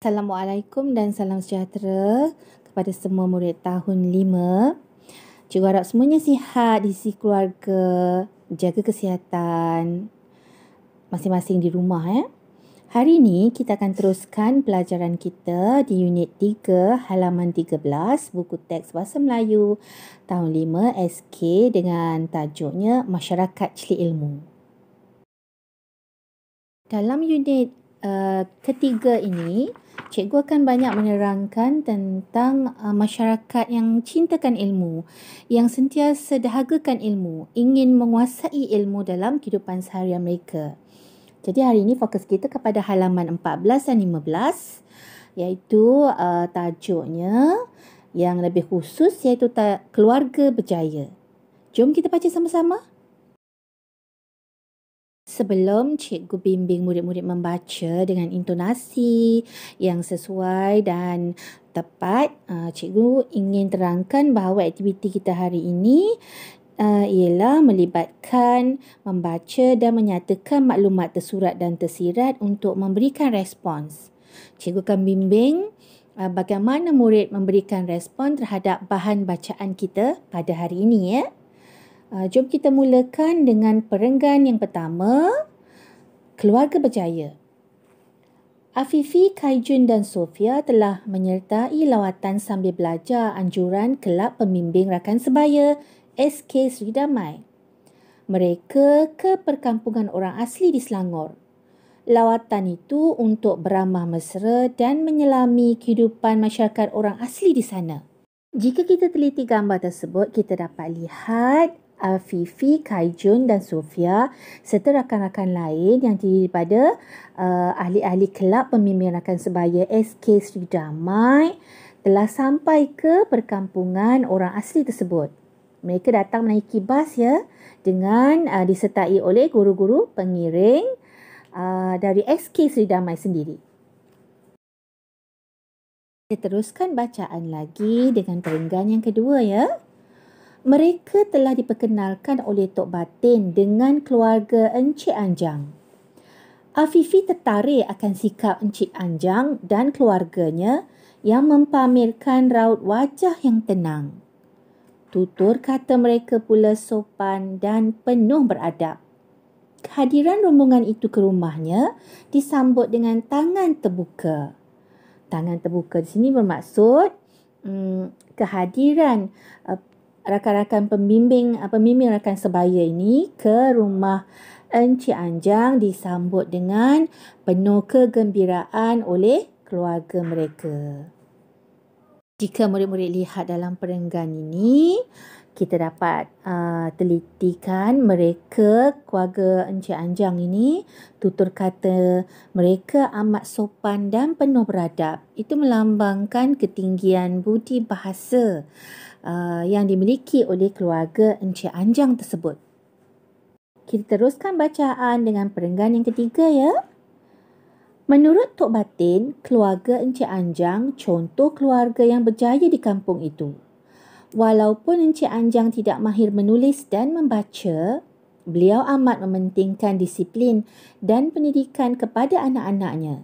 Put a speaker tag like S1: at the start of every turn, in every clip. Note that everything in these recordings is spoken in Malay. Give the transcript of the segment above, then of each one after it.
S1: Assalamualaikum dan salam sejahtera kepada semua murid tahun 5. Cikgu harap semuanya sihat di sisi keluarga, jaga kesihatan masing-masing di rumah ya. Hari ini kita akan teruskan pelajaran kita di unit 3 halaman 13 buku teks Bahasa Melayu tahun 5 SK dengan tajuknya Masyarakat Celik Ilmu. Dalam unit ketiga ini, cikgu akan banyak menerangkan tentang masyarakat yang cintakan ilmu, yang sentiasa dahagakan ilmu, ingin menguasai ilmu dalam kehidupan seharian mereka. Jadi hari ini fokus kita kepada halaman 14 dan 15, iaitu tajuknya yang lebih khusus iaitu keluarga berjaya. Jom kita baca sama-sama. Sebelum cikgu bimbing murid-murid membaca dengan intonasi yang sesuai dan tepat, cikgu ingin terangkan bahawa aktiviti kita hari ini ialah melibatkan membaca dan menyatakan maklumat tersurat dan tersirat untuk memberikan respons. Cikgu akan bimbing bagaimana murid memberikan respon terhadap bahan bacaan kita pada hari ini ya. Jom kita mulakan dengan perenggan yang pertama, keluarga berjaya. Afifi, Kaijun dan Sofia telah menyertai lawatan sambil belajar anjuran Kelab Pembimbing Rakan Sebaya SK Seri Damai. Mereka ke perkampungan orang asli di Selangor. Lawatan itu untuk beramah mesra dan menyelami kehidupan masyarakat orang asli di sana. Jika kita teliti gambar tersebut, kita dapat lihat Afifi, Kaijun dan Sofia serta rakan-rakan lain yang terdiri daripada ahli-ahli Kelab Pembimbing Rakan Sebaya SK Seri Damai telah sampai ke perkampungan orang asli tersebut. Mereka datang menaiki bas ya, dengan disertai oleh guru-guru pengiring dari SK Seri Damai sendiri. Kita teruskan bacaan lagi dengan perenggan yang kedua ya. Mereka telah diperkenalkan oleh Tok Batin dengan keluarga Encik Anjang. Afifi tertarik akan sikap Encik Anjang dan keluarganya yang mempamerkan raut wajah yang tenang. Tutur kata mereka pula sopan dan penuh beradab. Kehadiran rombongan itu ke rumahnya disambut dengan tangan terbuka. Tangan terbuka di sini bermaksud kehadiran rakan-rakan pembimbing rakan sebaya ini ke rumah Encik Anjang disambut dengan penuh kegembiraan oleh keluarga mereka. Jika murid-murid lihat dalam perenggan ini, kita dapat telitikan mereka, keluarga Encik Anjang ini, tutur kata mereka amat sopan dan penuh beradab. Itu melambangkan ketinggian budi bahasa yang dimiliki oleh keluarga Encik Anjang tersebut. Kita teruskan bacaan dengan perenggan yang ketiga ya. Menurut Tok Batin, keluarga Encik Anjang contoh keluarga yang berjaya di kampung itu. Walaupun Encik Anjang tidak mahir menulis dan membaca, beliau amat mementingkan disiplin dan pendidikan kepada anak-anaknya.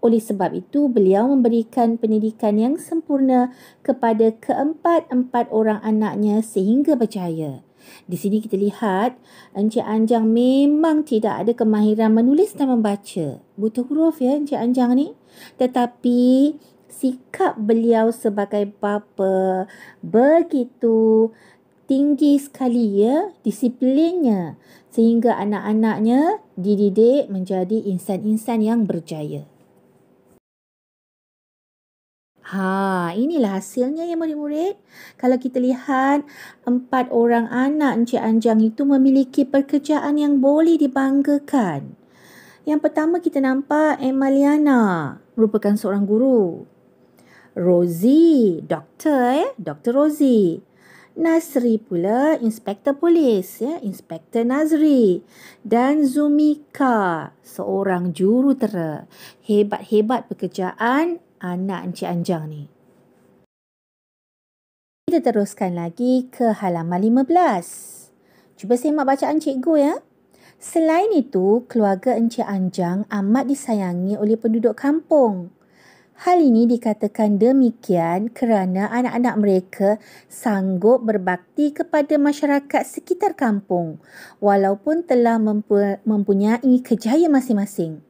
S1: Oleh sebab itu, beliau memberikan pendidikan yang sempurna kepada keempat-empat orang anaknya sehingga berjaya. Di sini kita lihat, Encik Anjang memang tidak ada kemahiran menulis dan membaca. Buta huruf ya Encik Anjang ni. Tetapi sikap beliau sebagai bapa begitu tinggi sekali ya, disiplinnya, sehingga anak-anaknya dididik menjadi insan-insan yang berjaya. Inilah hasilnya ya murid-murid. Kalau kita lihat, 4 orang anak Encik Anjang itu memiliki pekerjaan yang boleh dibanggakan. Yang pertama kita nampak Emaliana, merupakan seorang guru. Rosie, doktor Rosie. Nasri pula inspektor polis Inspektor Nazri. Dan Zumika, seorang jurutera. Hebat-hebat pekerjaan anak Encik Anjang ni. Kita teruskan lagi ke halaman 15. Cuba simak bacaan cikgu ya. Selain itu, keluarga Encik Anjang amat disayangi oleh penduduk kampung. Hal ini dikatakan demikian kerana anak-anak mereka sanggup berbakti kepada masyarakat sekitar kampung walaupun telah mempunyai kejayaan masing-masing.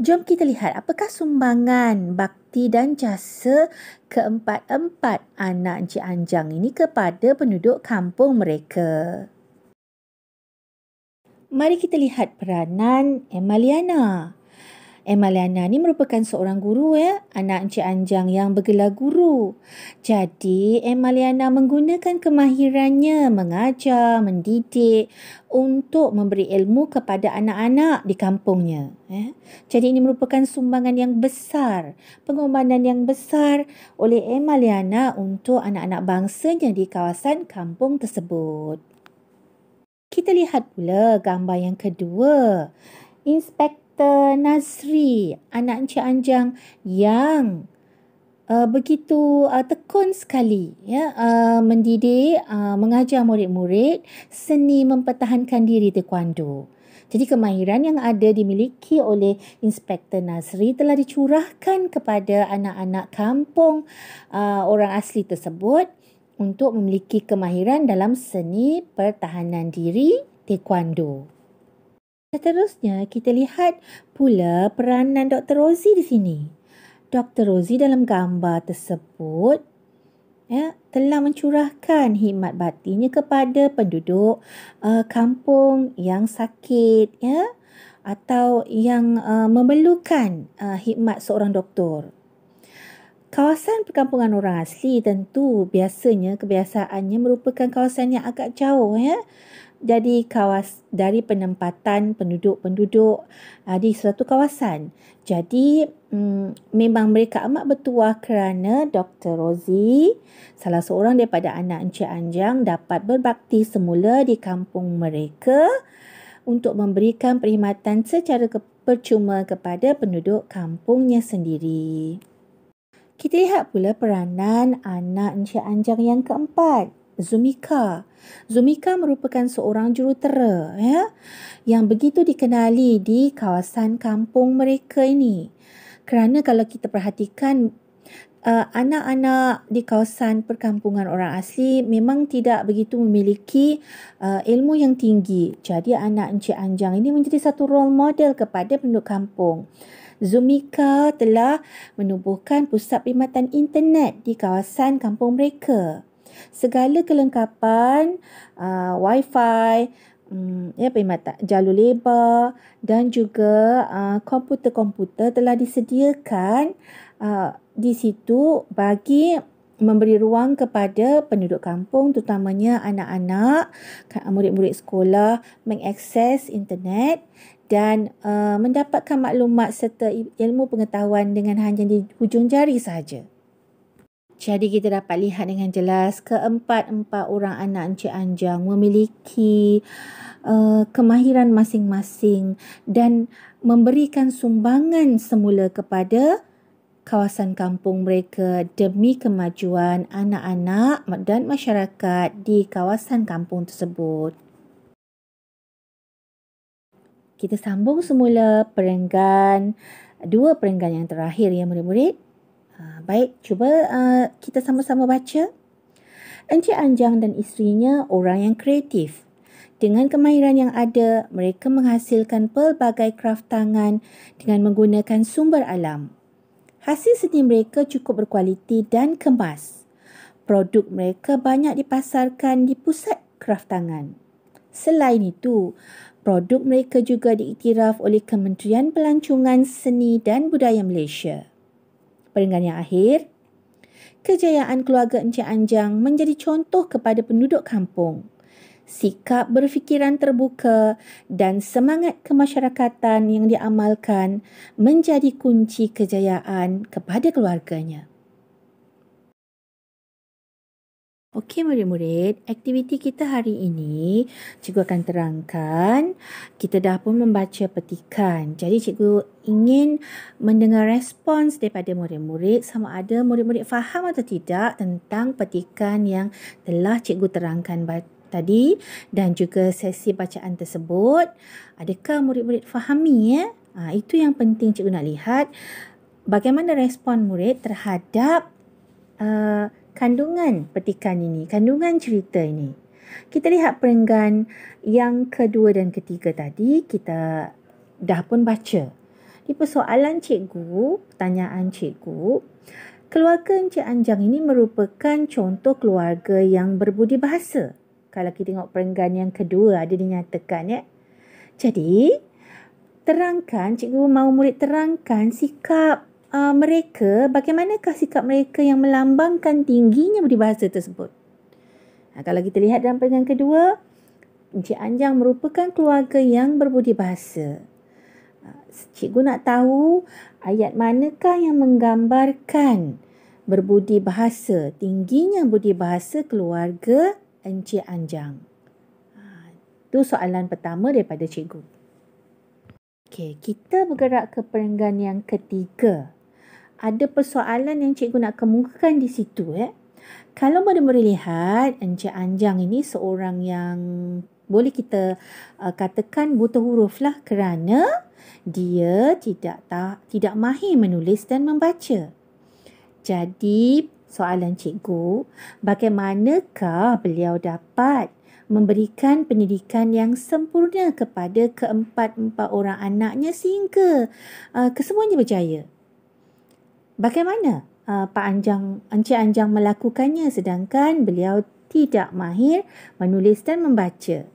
S1: Jom kita lihat apakah sumbangan bakti dan jasa keempat-empat anak Encik Anjang ini kepada penduduk kampung mereka. Mari kita lihat peranan Emaliana. Emaliana ni merupakan seorang guru anak Encik Anjang yang bergelar guru. Jadi Emaliana menggunakan kemahirannya mengajar, mendidik untuk memberi ilmu kepada anak-anak di kampungnya. Jadi ini merupakan sumbangan yang besar, pengorbanan yang besar oleh Emaliana untuk anak-anak bangsanya di kawasan kampung tersebut. Kita lihat pula gambar yang kedua. Inspektor Nazri, anak Encik Anjang yang begitu tekun sekali mendidik, mengajar murid-murid seni mempertahankan diri taekwondo. Jadi kemahiran yang ada dimiliki oleh Inspektor Nazri telah dicurahkan kepada anak-anak kampung orang asli tersebut untuk memiliki kemahiran dalam seni pertahanan diri taekwondo. Seterusnya, kita lihat pula peranan Dr. Rosie di sini. Dr. Rosie dalam gambar tersebut telah mencurahkan khidmat baktinya kepada penduduk kampung yang sakit atau yang memerlukan khidmat seorang doktor. Kawasan perkampungan orang asli tentu biasanya kebiasaannya merupakan kawasan yang agak jauh Jadi dari penempatan penduduk-penduduk di suatu kawasan. Jadi memang mereka amat bertuah kerana Dr. Rosie, salah seorang daripada anak Encik Anjang, dapat berbakti semula di kampung mereka untuk memberikan perkhidmatan secara percuma kepada penduduk kampungnya sendiri. Kita lihat pula peranan anak Encik Anjang yang keempat, Zumika. Zumika merupakan seorang jurutera yang begitu dikenali di kawasan kampung mereka ini. Kerana kalau kita perhatikan anak-anak di kawasan perkampungan orang asli memang tidak begitu memiliki ilmu yang tinggi. Jadi anak Encik Anjang ini menjadi satu role model kepada penduduk kampung. Zumika telah menubuhkan pusat perkhidmatan internet di kawasan kampung mereka. Segala kelengkapan wifi, perkhidmatan jalur lebar dan juga komputer-komputer telah disediakan di situ bagi memberi ruang kepada penduduk kampung, terutamanya anak-anak, murid-murid sekolah mengakses internet dan mendapatkan maklumat serta ilmu pengetahuan dengan hanya di hujung jari sahaja. Jadi kita dapat lihat dengan jelas keempat-empat orang anak Encik Anjang memiliki kemahiran masing-masing dan memberikan sumbangan semula kepada kawasan kampung mereka demi kemajuan anak-anak dan masyarakat di kawasan kampung tersebut. Kita sambung semula dua perenggan yang terakhir murid-murid. Baik, cuba kita sama-sama baca. Encik Anjang dan isterinya orang yang kreatif. Dengan kemahiran yang ada, mereka menghasilkan pelbagai kraft tangan dengan menggunakan sumber alam. Hasil seni mereka cukup berkualiti dan kemas. Produk mereka banyak dipasarkan di pusat kraft tangan. Selain itu, produk mereka juga diiktiraf oleh Kementerian Pelancongan Seni dan Budaya Malaysia. Perenggan yang akhir, kejayaan keluarga Encik Anjang menjadi contoh kepada penduduk kampung. Sikap berfikiran terbuka dan semangat kemasyarakatan yang diamalkan menjadi kunci kejayaan kepada keluarganya. Okey murid-murid, aktiviti kita hari ini cikgu akan terangkan. Kita dah pun membaca petikan. Jadi cikgu ingin mendengar respons daripada murid-murid sama ada murid-murid faham atau tidak tentang petikan yang telah cikgu terangkan tadi dan juga sesi bacaan tersebut. Adakah murid-murid fahami Itu yang penting cikgu nak lihat. bagaimana respon murid terhadap kandungan petikan ini, kandungan cerita ini. Kita lihat perenggan yang kedua dan ketiga tadi, kita dah pun baca. Di persoalan cikgu, pertanyaan cikgu, keluarga Encik Anjang ini merupakan contoh keluarga yang berbudi bahasa. Kalau kita tengok perenggan yang kedua ada dinyatakan ya. Jadi, terangkan, cikgu mahu murid terangkan sikap mereka, bagaimanakah sikap mereka yang melambangkan tingginya budi bahasa tersebut. Kalau kita lihat dalam perenggan kedua, Encik Anjang merupakan keluarga yang berbudi bahasa. Cikgu nak tahu ayat manakah yang menggambarkan berbudi bahasa, tingginya budi bahasa keluarga Encik Anjang. Itu soalan pertama daripada cikgu. Okey, kita bergerak ke perenggan yang ketiga. Ada persoalan yang cikgu nak kemukakan di situ. Kalau murid-murid lihat, Encik Anjang ini seorang yang boleh kita katakan buta huruf lah, kerana dia tidak mahir menulis dan membaca. Jadi, soalan cikgu, bagaimanakah beliau dapat memberikan pendidikan yang sempurna kepada keempat-empat orang anaknya sehingga kesemuanya berjaya? Bagaimana Encik Anjang melakukannya sedangkan beliau tidak mahir menulis dan membaca?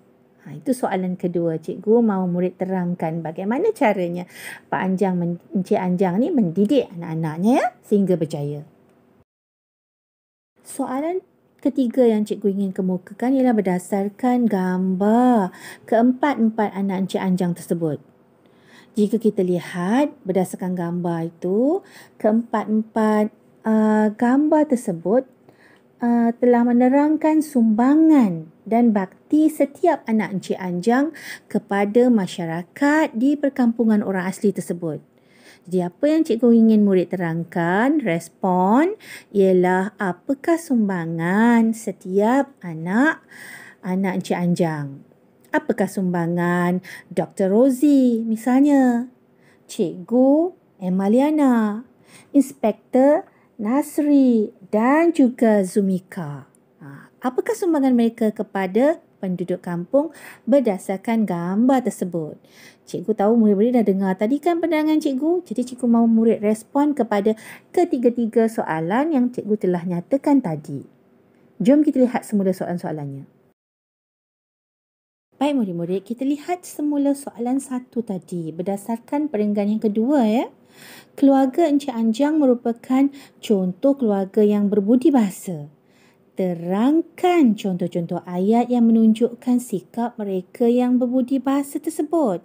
S1: Itu soalan kedua. Cikgu mahu murid terangkan bagaimana caranya Encik Anjang ni mendidik anak-anaknya ya, sehingga berjaya. Soalan ketiga yang cikgu ingin kemukakan ialah berdasarkan gambar keempat-empat anak Encik Anjang tersebut. Jika kita lihat berdasarkan gambar itu, keempat-empat gambar tersebut telah menerangkan sumbangan dan bakti setiap anak Encik Anjang kepada masyarakat di perkampungan orang asli tersebut. Jadi apa yang cikgu ingin murid terangkan, respon ialah apakah sumbangan setiap anak Encik Anjang. Apakah sumbangan Dr. Rosie misalnya, Cikgu Emaliana, Inspektor Nasri dan juga Zumika. Apakah sumbangan mereka kepada penduduk kampung berdasarkan gambar tersebut? Cikgu tahu murid-murid dah dengar tadi kan penerangan cikgu. Jadi cikgu mahu murid respon kepada ketiga-tiga soalan yang cikgu telah nyatakan tadi. Jom kita lihat semula soalan-soalannya. Baik murid-murid, kita lihat semula soalan satu tadi berdasarkan perenggan yang kedua ya. Keluarga Encik Anjang merupakan contoh keluarga yang berbudi bahasa. Terangkan contoh-contoh ayat yang menunjukkan sikap mereka yang berbudi bahasa tersebut.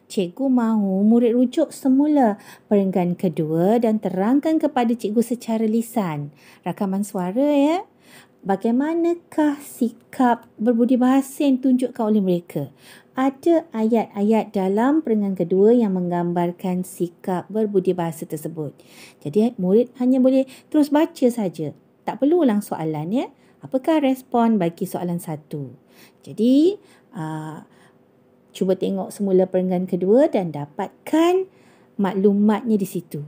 S1: Cikgu mahu murid rujuk semula perenggan kedua dan terangkan kepada cikgu secara lisan. Rakaman suara ya. Bagaimanakah sikap berbudi bahasa yang ditunjukkan oleh mereka? Ada ayat-ayat dalam perenggan kedua yang menggambarkan sikap berbudi bahasa tersebut. Jadi murid hanya boleh terus baca saja. Tak perlu ulang soalan ya. Apakah respon bagi soalan satu? Jadi cuba tengok semula perenggan kedua dan dapatkan maklumatnya di situ.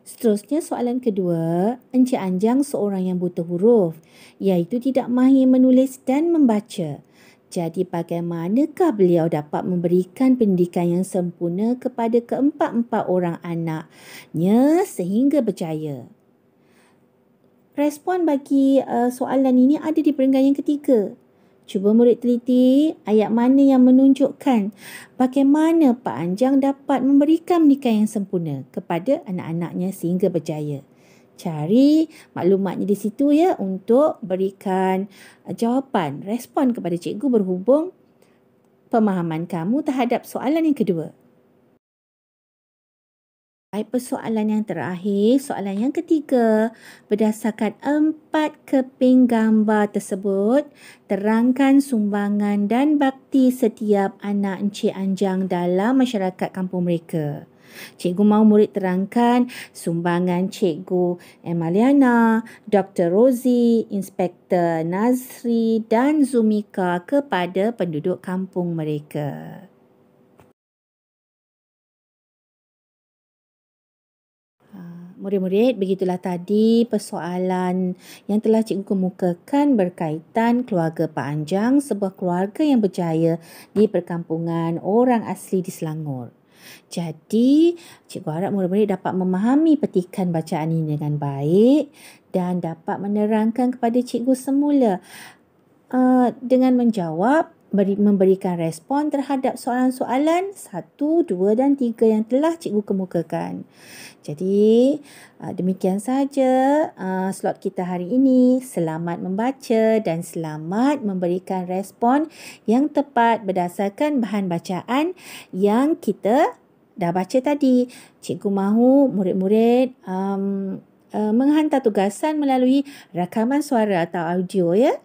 S1: Seterusnya soalan kedua, Encik Anjang seorang yang buta huruf, iaitu tidak mahir menulis dan membaca. Jadi bagaimanakah beliau dapat memberikan pendidikan yang sempurna kepada keempat-empat orang anaknya sehingga berjaya? Respon bagi soalan ini ada di perenggan yang ketiga. Cuba murid teliti ayat mana yang menunjukkan bagaimana Pak Anjang dapat memberikan pendidikan yang sempurna kepada anak-anaknya sehingga berjaya. Cari maklumatnya di situ ya untuk berikan jawapan, respon kepada cikgu berhubung pemahaman kamu terhadap soalan yang kedua. Baik, persoalan yang terakhir, soalan yang ketiga. Berdasarkan 4 keping gambar tersebut, terangkan sumbangan dan bakti setiap anak Encik Anjang dalam masyarakat kampung mereka. Cikgu mahu murid terangkan sumbangan Cikgu Emaliana, Dr. Rosie, Inspektor Nazri dan Zumika kepada penduduk kampung mereka. murid-murid, begitulah tadi persoalan yang telah cikgu kemukakan berkaitan keluarga Pak Anjang, sebuah keluarga yang berjaya di perkampungan orang asli di Selangor. Jadi, cikgu harap murid-murid dapat memahami petikan bacaan ini dengan baik dan dapat menerangkan kepada cikgu semula dengan menjawab, memberikan respon terhadap soalan-soalan 1, 2 dan 3 yang telah cikgu kemukakan. Jadi, demikian saja slot kita hari ini. Selamat membaca dan selamat memberikan respon yang tepat berdasarkan bahan bacaan yang kita dah baca tadi. Cikgu mahu murid-murid menghantar tugasan melalui rakaman suara atau audio ya.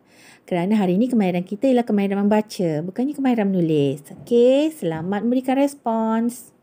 S1: Kerana hari ini kemahiran kita ialah kemahiran membaca, bukannya kemahiran menulis. Okey, selamat memberikan respons.